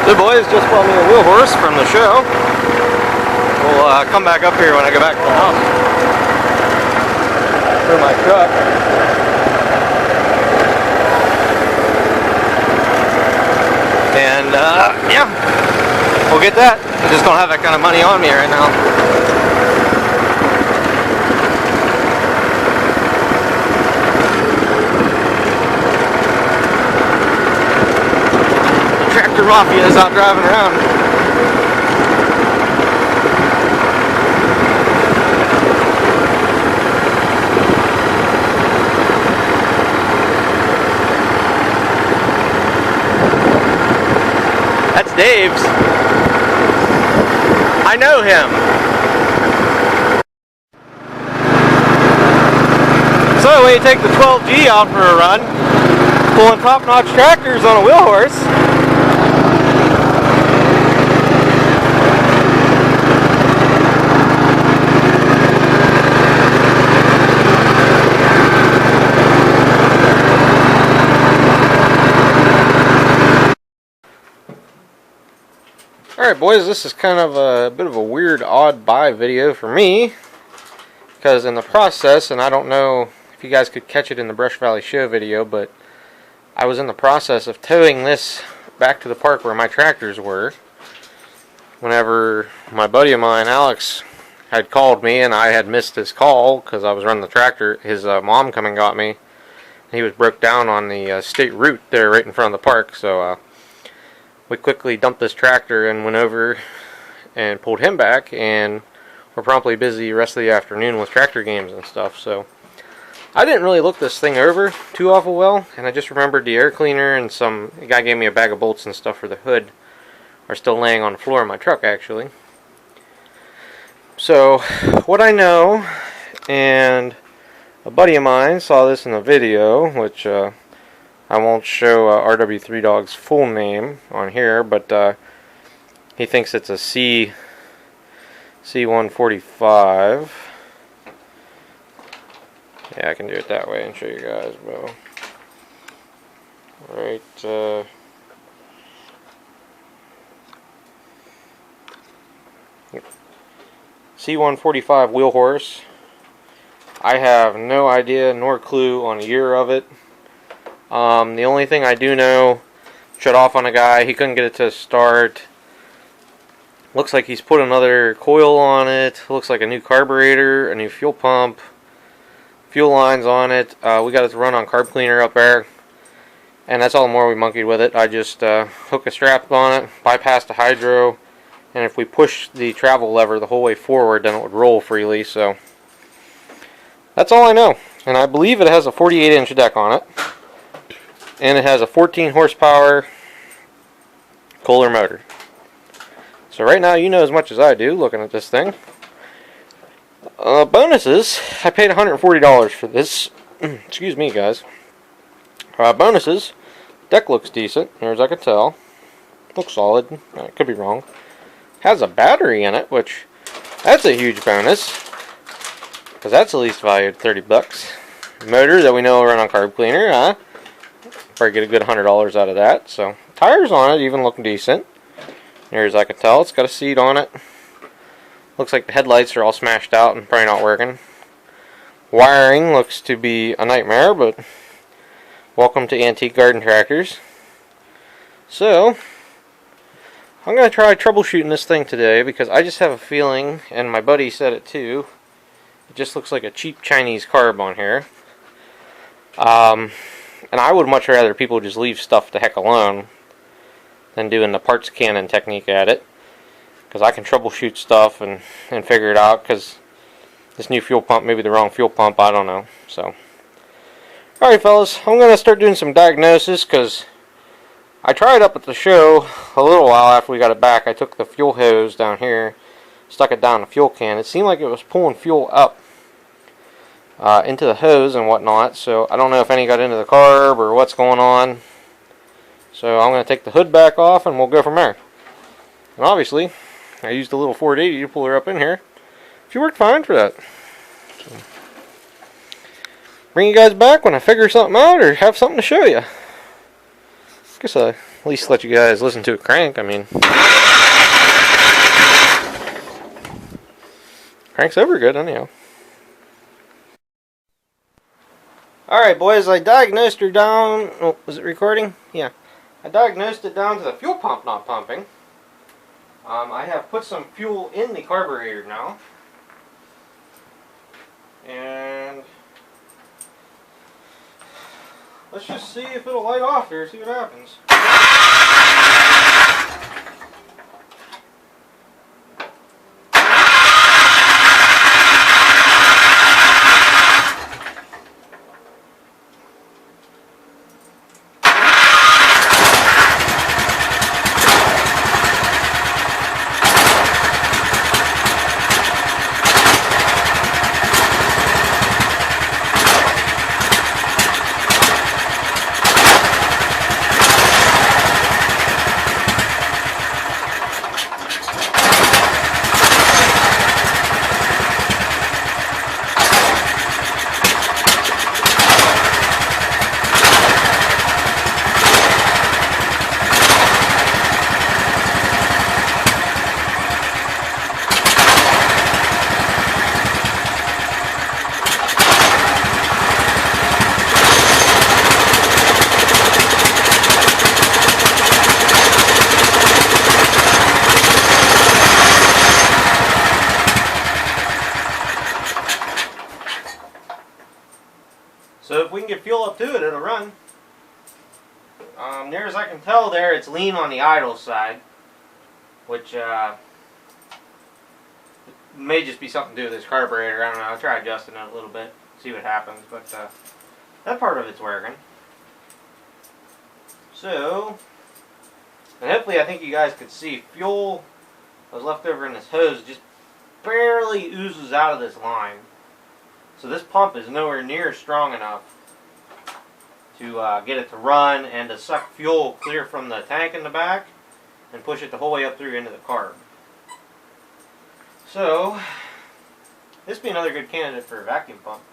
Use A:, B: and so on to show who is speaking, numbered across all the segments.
A: The boys just bought me a wheel horse from the show. We'll come back up here when I go back to the house for my truck. And yeah, we'll get that. I just don't have that kind of money on me right now. Tractor Mafia is out driving around. That's Dave's. I know him. So when you take the 12G out for a run, pulling top-notch tractors on a wheel horse, Alright boys, this is kind of a bit of a weird odd buy video for me, because in the process, and I don't know if you guys could catch it in the Brush Valley Show video, but I was in the process of towing this back to the park where my tractors were whenever my buddy of mine, Alex, had called me, and I had missed his call because I was running the tractor. His mom come and got me. He was broke down on the state route there right in front of the park, so we quickly dumped this tractor and went over and pulled him back, and we're promptly busy the rest of the afternoon with tractor games and stuff. So I didn't really look this thing over too awful well, and I just remembered the air cleaner and the guy gave me a bag of bolts and stuff for the hood are still laying on the floor of my truck actually. So what I know, and a buddy of mine saw this in a video, which I won't show RW3 Dog's full name on here, but he thinks it's a c145. Yeah, I can do it that way and show you guys, bro. Right, C145 wheel horse. I have no idea nor clue on a year of it. The only thing I do know, shut off on a guy, he couldn't get it to start. Looks like he's put another coil on it. Looks like a new carburetor, a new fuel pump, fuel lines on it. We got it to run on carb cleaner up there, and that's all the more we monkeyed with it. I just hooked a strap on it, bypassed the hydro, and if we push the travel lever the whole way forward, then it would roll freely. So that's all I know, and I believe it has a 48-inch deck on it. And it has a 14 horsepower Kohler motor. So right now you know as much as I do looking at this thing. Bonuses, I paid $140 for this. Excuse me guys. Bonuses, deck looks decent, as I can tell. Looks solid, I could be wrong. Has a battery in it, which, that's a huge bonus. Because that's at least valued $30. Motor that we know will run on carb cleaner, huh? Probably get a good $100 out of that. So tires on it even look decent. Here as I can tell, it's got a seat on it. Looks like the headlights are all smashed out and probably not working. Wiring looks to be a nightmare, but welcome to antique garden tractors. So I'm going to try troubleshooting this thing today because I just have a feeling, and my buddy said it too, it just looks like a cheap Chinese carb on here. And I would much rather people just leave stuff the heck alone than doing the parts cannon technique at it. Because I can troubleshoot stuff and figure it out, because this new fuel pump may be the wrong fuel pump, I don't know. So, alright fellas, I'm going to start doing some diagnosis, because I tried up at the show a little while after we got it back. I took the fuel hose down here, stuck it down the fuel can. It seemed like it was pulling fuel up into the hose and whatnot, so I don't know if any got into the carb or what's going on. So I'm going to take the hood back off and we'll go from there. And obviously I used a little 480 to pull her up in here. She worked fine for that. So, bring you guys back when I figure something out or have something to show you. I guess a least let you guys listen to it crank. I mean, cranks over good anyhow. Alright boys, I diagnosed her down, oh, was it recording? Yeah. I diagnosed it down to the fuel pump not pumping. I have put some fuel in the carburetor now. And let's just see if it'll light off here, see what happens. So if we can get fuel up to it, it'll run. Near as I can tell there, it's lean on the idle side, which may just be something to do with this carburetor. I don't know. I'll try adjusting it a little bit, see what happens. But that part of it's working. So, and hopefully I think you guys could see fuel that was left over in this hose just barely oozes out of this line. So this pump is nowhere near strong enough to get it to run and to suck fuel clear from the tank in the back and push it the whole way up through into the carb. So, this would be another good candidate for a vacuum pump,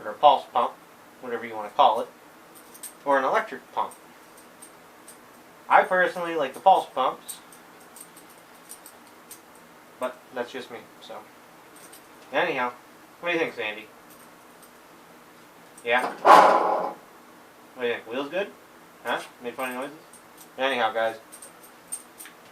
A: or a pulse pump, whatever you want to call it, or an electric pump. I personally like the pulse pumps, but that's just me. So, anyhow. What do you think, Sandy? Yeah? What do you think? Wheels good? Huh? Made funny noises? Anyhow, guys.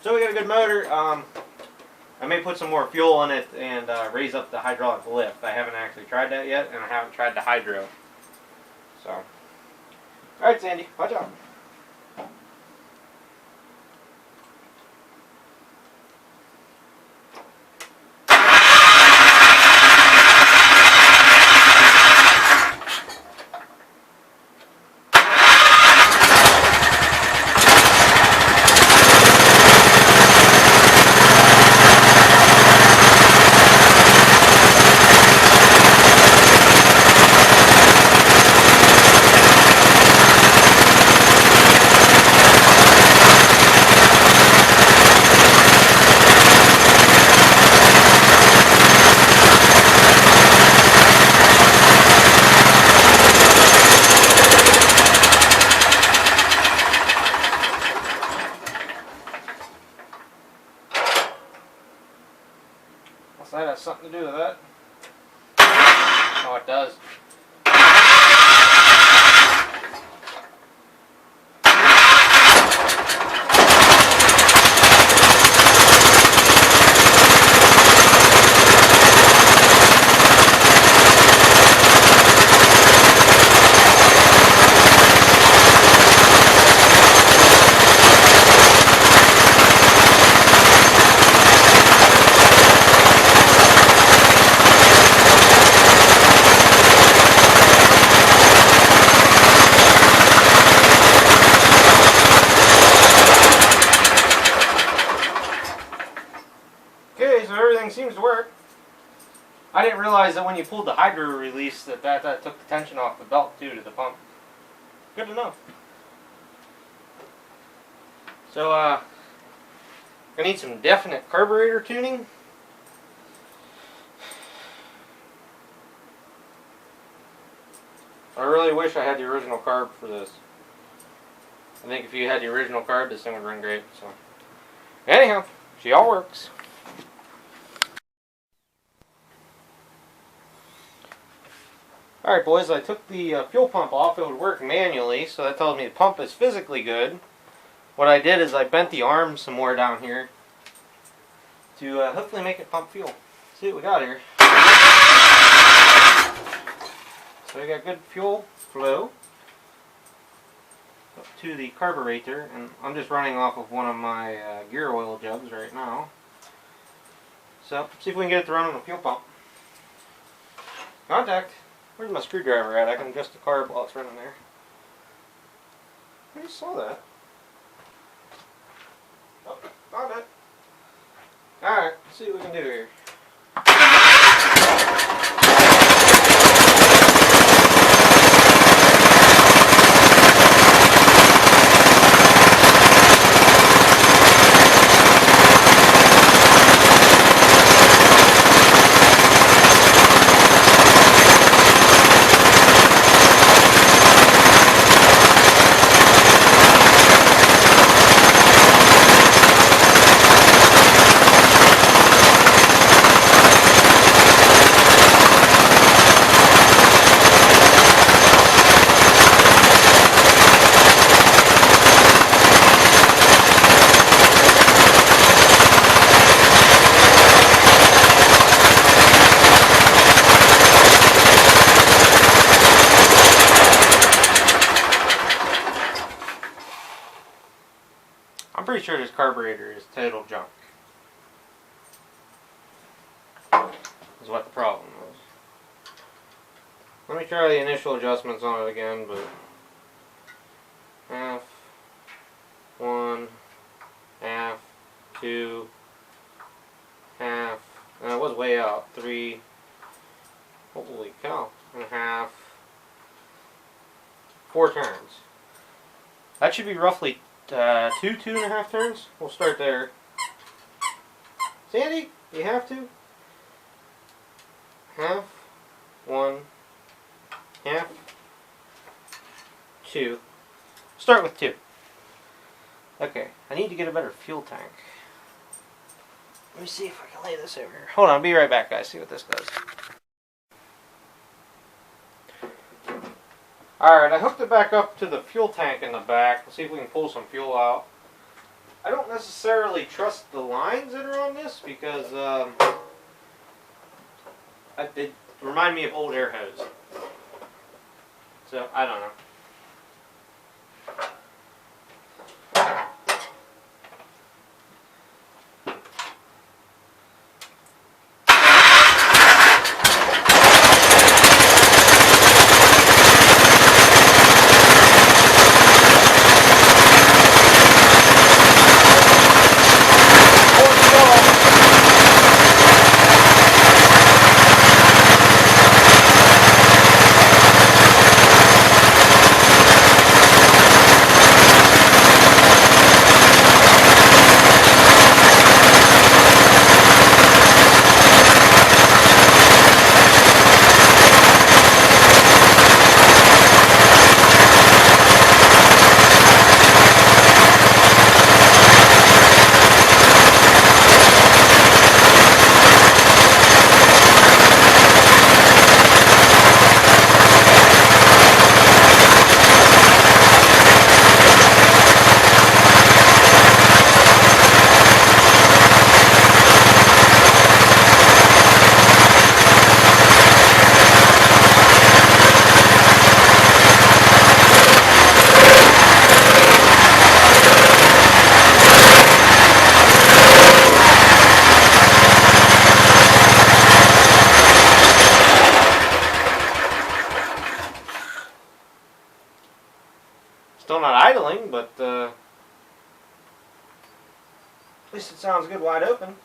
A: So we got a good motor. I may put some more fuel in it and raise up the hydraulic lift. I haven't actually tried that yet, and I haven't tried the hydro. So. Alright, Sandy. Watch out. That has something to do with that. Oh, it does. Okay, so everything seems to work. I didn't realize that when you pulled the hydro release that took the tension off the belt too to the pump. Good to know. So I need some definite carburetor tuning. I really wish I had the original carb for this. I think if you had the original carb, this thing would run great. So, anyhow, she all works. Alright boys, I took the fuel pump off. It would work manually, so that tells me the pump is physically good. What I did is I bent the arm some more down here to hopefully make it pump fuel. Let's see what we got here. So we got good fuel flow up to the carburetor, and I'm just running off of one of my gear oil jugs right now. So, see if we can get it to run on the fuel pump. Contact. Where's my screwdriver at? I can adjust the carb while it's running there. I just saw that. Oh, got it. Alright, let's see what we can do here. I'm pretty sure this carburetor is total junk. Is what the problem was. Let me try the initial adjustments on it again, but half, 1, half, 2, half, and it was way out, 3, holy cow, and a half, 4 turns. That should be roughly 2.5 turns. We'll start there. Sandy, you have to? Half, 1, half, 2. Start with 2. Okay, I need to get a better fuel tank. Let me see if I can lay this over here. Hold on, I'll be right back, guys. See what this does. Alright, I hooked it back up to the fuel tank in the back. Let's see if we can pull some fuel out. I don't necessarily trust the lines that are on this because it remind me of old air hose. So, I don't know. Still not idling, but at least it sounds good wide open.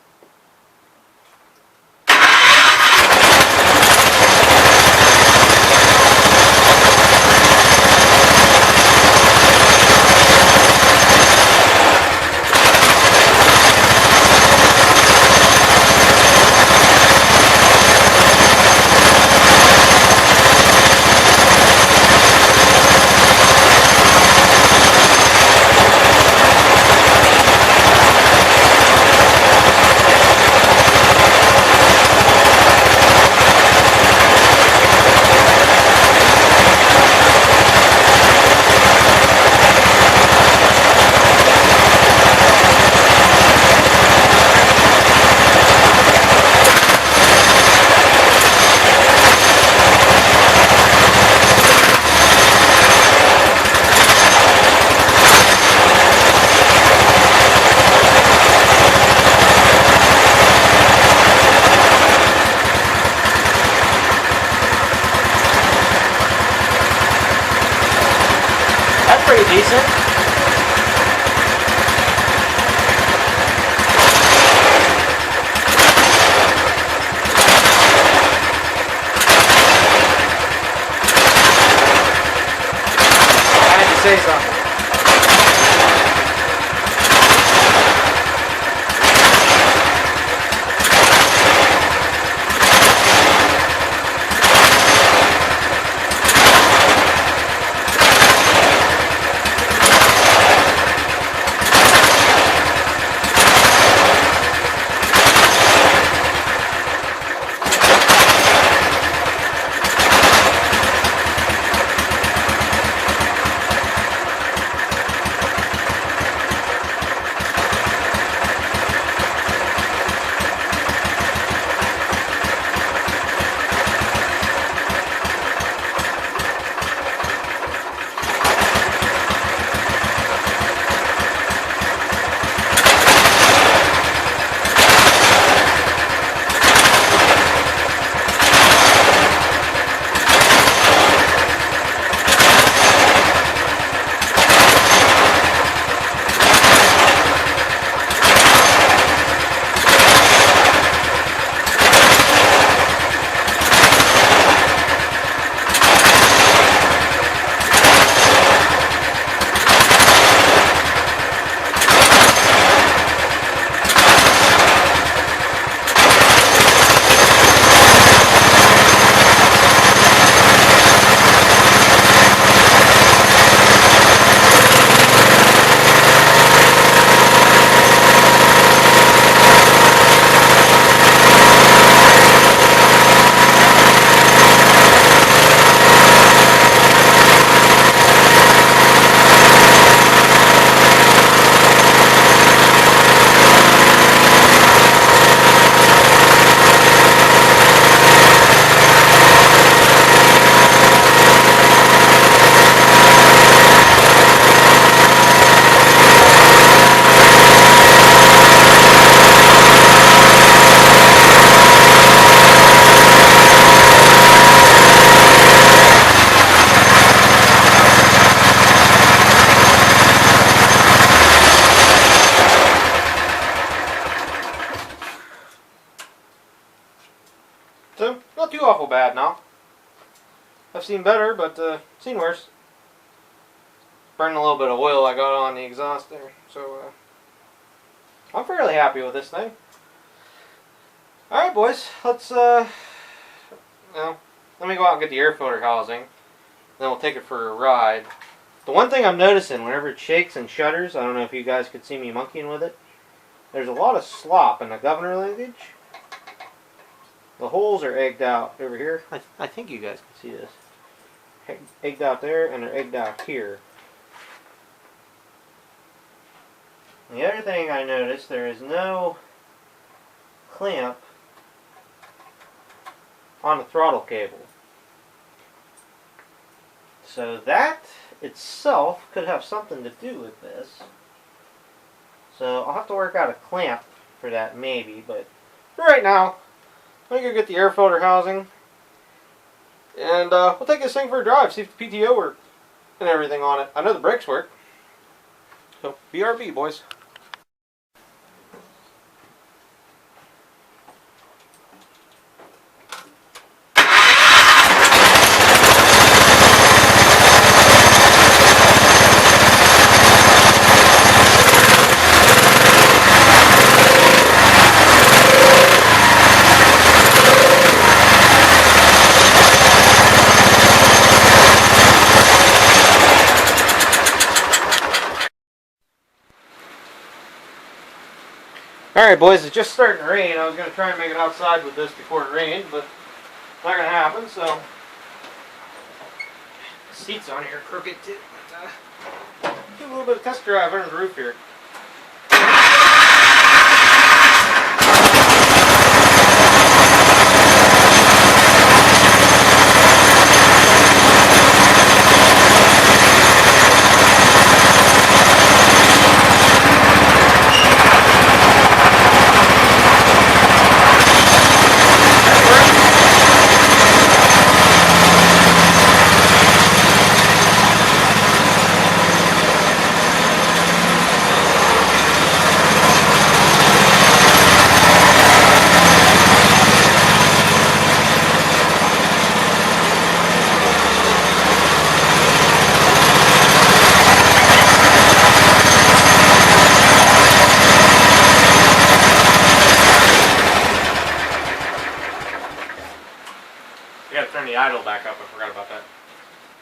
A: bad now. I've seen better, but seen worse. Burning a little bit of oil I got on the exhaust there. So I'm fairly happy with this thing. Alright boys, let's let me go out and get the air filter housing. Then we'll take it for a ride. The one thing I'm noticing whenever it shakes and shudders, I don't know if you guys could see me monkeying with it, there's a lot of slop in the governor linkage. The holes are egged out over here. I think you guys can see this. Egged out there, and they're egged out here. The other thing I noticed, there is no clamp on the throttle cable. So that itself could have something to do with this. So I'll have to work out a clamp for that maybe, but for right now, I'm going to get the air filter housing, and we'll take this thing for a drive, see if the PTO works and everything on it. I know the brakes work. So, BRB, boys. Alright boys, it's just starting to rain. I was going to try and make it outside with this before it rained, but not going to happen, so the seats on here are crooked too. But, do a little bit of test drive under the roof here. The idle back up, I forgot about that.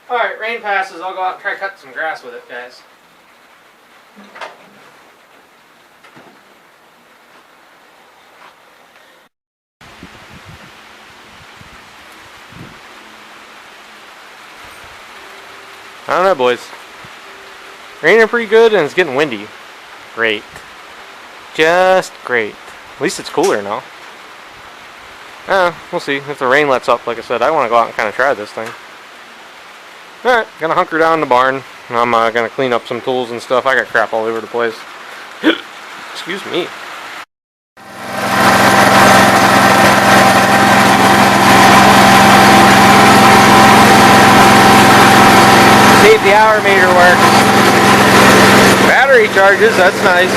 A: Alright, rain passes, I'll go out and try to cut some grass with it, guys. I don't know, boys. Raining pretty good and it's getting windy. Great. Just great. At least it's cooler now. We'll see. If the rain lets up, like I said, I want to go out and kind of try this thing. Alright, gonna hunker down in the barn. I'm gonna clean up some tools and stuff. I got crap all over the place. Excuse me. See if the hour meter works. Battery charges, that's nice.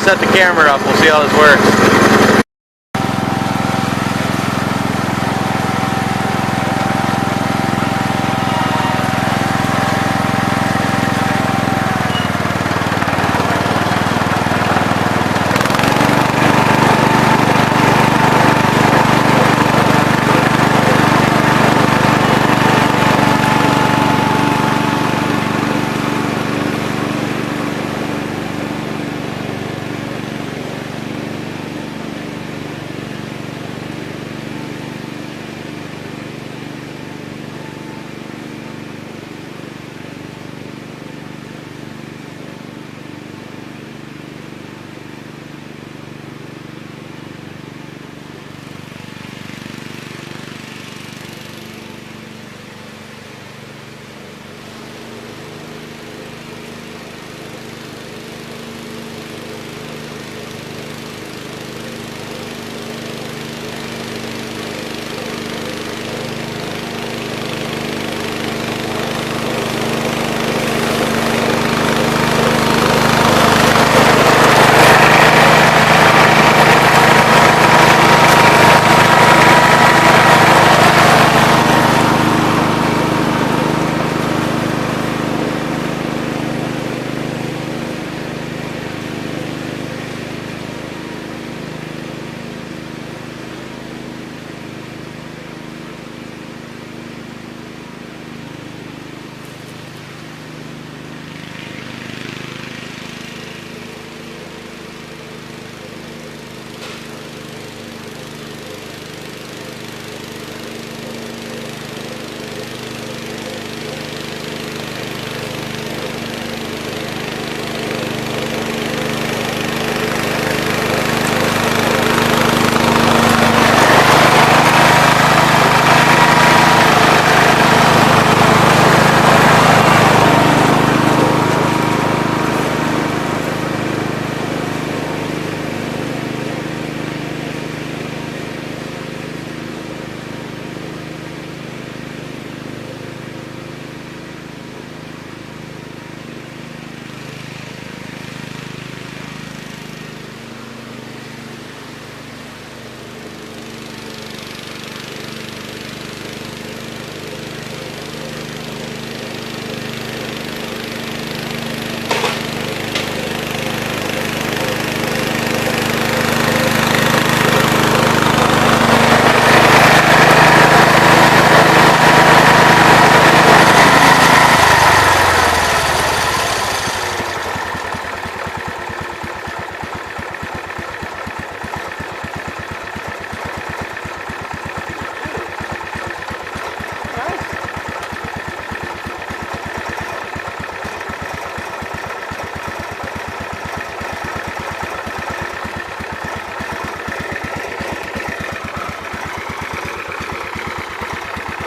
A: Set the camera up, we'll see how this works.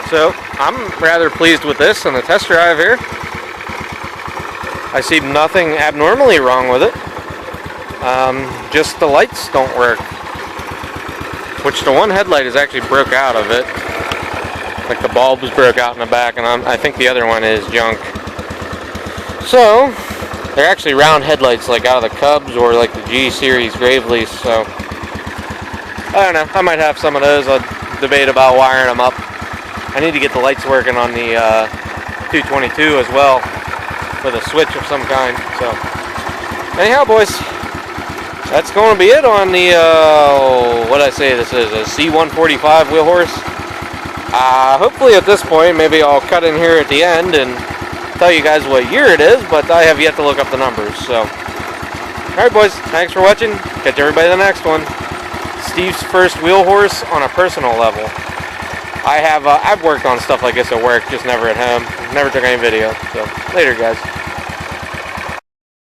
A: So, I'm rather pleased with this on the test drive here. I see nothing abnormally wrong with it. Just the lights don't work. Which the one headlight is actually broke out of it. Like the bulbs broke out in the back, and I think the other one is junk. So, they're actually round headlights like out of the Cubs or like the G Series Gravely, so I don't know, I might have some of those. I'll debate about wiring them up. I need to get the lights working on the 222 as well with a switch of some kind. So anyhow, boys, that's going to be it on the what did I say this is, a C145 wheel horse. Hopefully at this point maybe I'll cut in here at the end and tell you guys what year it is, but I have yet to look up the numbers. So alright, boys, thanks for watching. Catch everybody in the next one. Steve's first wheel horse on a personal level. I've worked on stuff like this at work, just never at home. Never took any video. So later, guys.